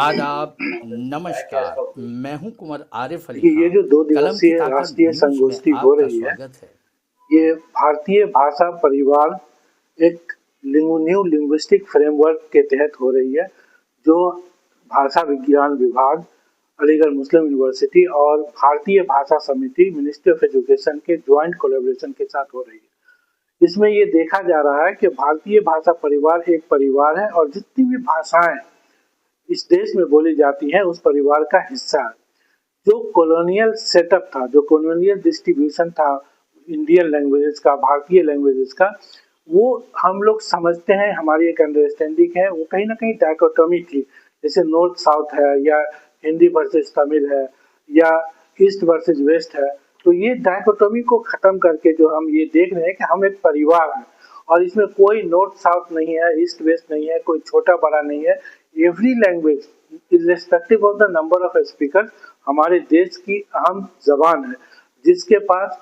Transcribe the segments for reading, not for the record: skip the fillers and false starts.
आदाब, नमस्कार। मैं हूं कुंवर आरिफ अली ये खां। जो 2 कलम की दिवसीय ताकत राष्ट्रीय न्यूज में संगोष्ठी हो आपका रही है, स्वागत है। ये भारतीय भाषा परिवार एक न्यू लिंग्विस्टिक फ्रेमवर्क के तहत हो रही है, जो भाषा विज्ञान विभाग, अलीगढ़ मुस्लिम यूनिवर्सिटी और भारतीय भाषा समिति, मिनिस्ट्री ऑफ एजुकेशन के ज्वाइंट कोलैबोरेशन के साथ हो रही है। इसमें ये देखा जा रहा है कि भारतीय भाषा परिवार एक परिवार है और जितनी भी भाषाएं इस देश में बोली जाती हैं, उस परिवार का हिस्सा है। जो कॉलोनियल सेटअप था, जो कॉलोनियल डिस्ट्रीब्यूशन था इंडियन लैंग्वेजेस का, भारतीय लैंग्वेजेस का, वो हम लोग समझते हैं, हमारी एक अंडरस्टैंडिंग है, वो कहीं ना कहीं डायकोटोमी थी। जैसे नॉर्थ साउथ है, या हिंदी वर्सेस तमिल है, या ईस्ट वर्सेस वेस्ट है। तो ये डायकोटोमी को खत्म करके जो हम ये देख रहे हैं कि हम एक परिवार हैं, और इसमें कोई नॉर्थ साउथ नहीं है, ईस्ट वेस्ट नहीं है, कोई छोटा बड़ा नहीं है। Every language irrespective of the number of speaker हमारे देश की अहम जबान है, जिसके पास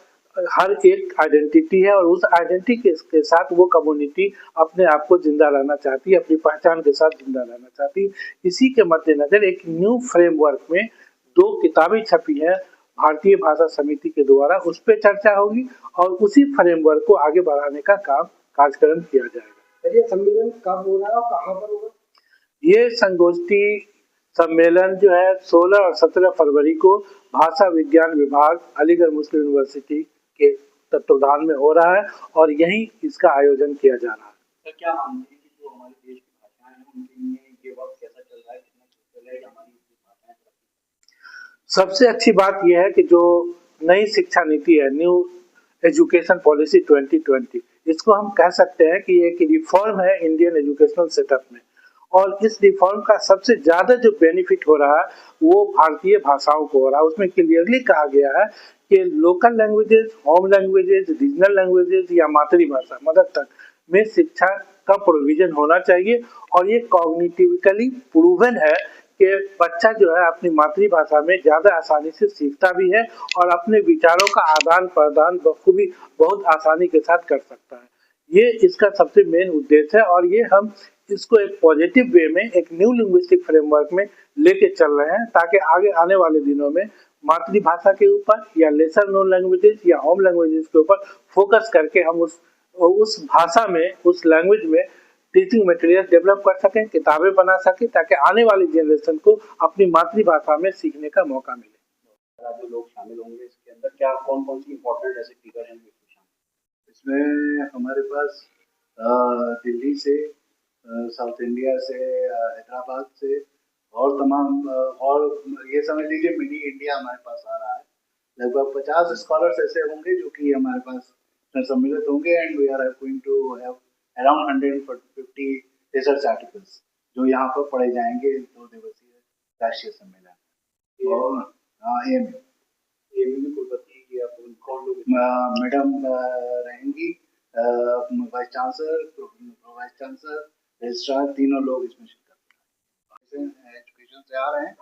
हर एक आइडेंटिटी है, और उस आइडेंटिटी के साथ वो कम्युनिटी अपने आप को जिंदा रहना चाहती है, अपनी पहचान के साथ जिंदा रहना चाहती है। इसी के मद्देनजर एक न्यू फ्रेमवर्क में 2 किताबें छपी हैं भारतीय भाषा समिति के द्वारा, उस पर चर्चा होगी और उसी फ्रेमवर्क को आगे बढ़ाने का कार्यक्रम किया जाएगा। ये सम्मेलन कब हो रहा है और कहाँ पर होगा? ये संगोष्ठी सम्मेलन जो है 16 और 17 फरवरी को भाषा विज्ञान विभाग, अलीगढ़ मुस्लिम यूनिवर्सिटी के तत्वाधान में हो रहा है, और यहीं इसका आयोजन किया जा रहा है। तो क्या मानते हैं कि जो हमारे देश की भाषाएं हैं, उनके लिए ये वक्त कैसा चल रहा है, कितना चल रहा है हमारी भाषाएं? सबसे अच्छी बात यह है कि जो नई शिक्षा नीति है, न्यू एजुकेशन पॉलिसी 2020, इसको हम कह सकते हैं कि एक रिफॉर्म है इंडियन एजुकेशनल सेटअप में, और इस रिफॉर्म का सबसे ज्यादा जो बेनिफिट हो रहा है वो भारतीय भाषाओं को हो रहा है। उसमें क्लियरली कहा गया है कि local languages, home languages, regional languages या मातृभाषा, मदर टंग में शिक्षा का प्रोविजन होना चाहिए, और ये कॉग्निटिवली प्रूवन है कि बच्चा जो है अपनी मातृभाषा में ज्यादा आसानी से सीखता भी है और अपने विचारों का आदान प्रदान बखूबी बहुत आसानी के साथ कर सकता है। ये इसका सबसे मेन उद्देश्य है, और ये हम इसको एक पॉजिटिव वे में एक न्यू लिंग्विस्टिक फ्रेमवर्क में लेके चल रहे हैं, ताकि आगे आने वाले दिनों में मातृभाषा के ऊपर या लेसर नोन लैंग्वेजेस या होम लैंग्वेजेस के ऊपर फोकस करके हम उस भाषा में, उस लैंग्वेज में टीचिंग मटेरियल डेवलप कर सकें, किताबें बना सकें, ताकि आने वाली जनरेशन को अपनी मातृभाषा में सीखने का मौका मिले। जो लोग शामिल होंगे इसके अंदर, क्या कौन कौन सी इम्पोर्टेंट ऐसे स्पीकर हैं? इसमें हमारे पास दिल्ली से, साउथ इंडिया से, हैदराबाद से, और तमाम और ये समझ लीजिए मिनी इंडिया हमारे पास आ रहा है। लगभग 50 स्कॉलर्स ऐसे होंगे जो कि हमारे पास सम्मिलित होंगे, and we are going to have around 150 research articles जो यहाँ पर पढ़े जाएंगे 2 दिवसीय राष्ट्रीय सम्मेलन। और एएमयू में कुलपति की आप कौन लोग? मैडम रहेंगी, वाइस चांसलर, रजिस्ट्रार, तीनों लोग इसमें शिरकत करेंगे। एजुकेशन से आ रहे हैं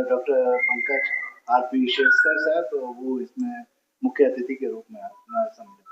डॉक्टर पंकज आर पी शेरस्कर साहब, तो वो इसमें मुख्य अतिथि के रूप में सम्मिलित